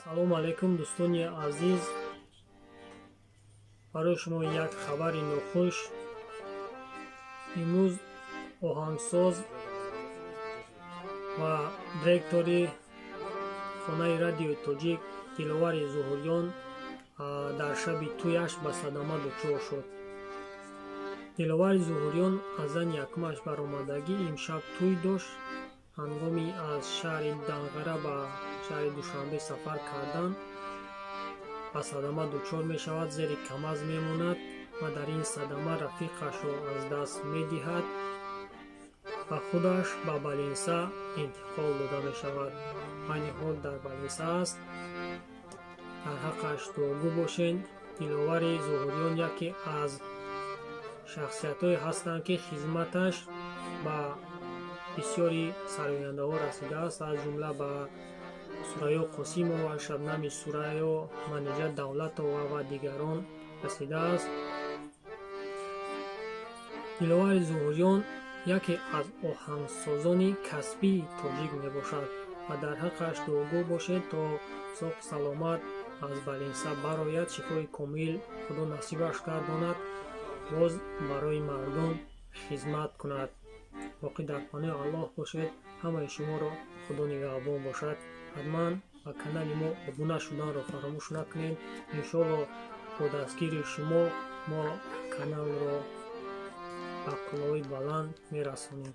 салом алайкум дӯстони азиз, барои шумо як хабари нохуш. имрӯз оҳангсоз ва директори хонаи радиои тоҷик Диловари Зуҳуриён дар шаби тӯяш ба садама дучор шуд. Диловари Зуҳуриён аз зани якумаш баромадагӣ имшаб тӯй дошт. ҳангоми аз шаҳри Данғара ба шаҳри Душанбе сафар кардан ба садама дучор мешавад, зери камаз мемонад ва дар ин садама рафиқашро аз даст медиҳад ва худаш ба балинса интиқол дода мешавад. айни ҳол дар балинса аст. дар ҳаққаш дуогӯ бошед. Диловари Зуҳуриён яке аз шахсиятҳое ҳастанд ки хизматаш ба бисёри сарояндаҳо расидааст, аз ҷумла ба Сурайё Қосимова, Шабнами Сурайё, Манижа Давлатова ва дигарон расидааст. Диловари Зуҳуриён яке аз оҳангсозони касбии тоҷик мебошад ва дар ҳаққаш дуогӯ бошед, то соҳ саломат аз балинса барояд, шифои комил худо насибаш гардонад, боз барои мардум хизмат кунад. боқӣ дар паноҳи Аллоҳ бошед. ҳамаи шуморо худо нигаҳбон бошад. ҳатман ба канали мо обуна шуданро фаромӯш накунед. иншоалло бо дастгири шумо мо каналро ба қуллаои баланд мерасонем.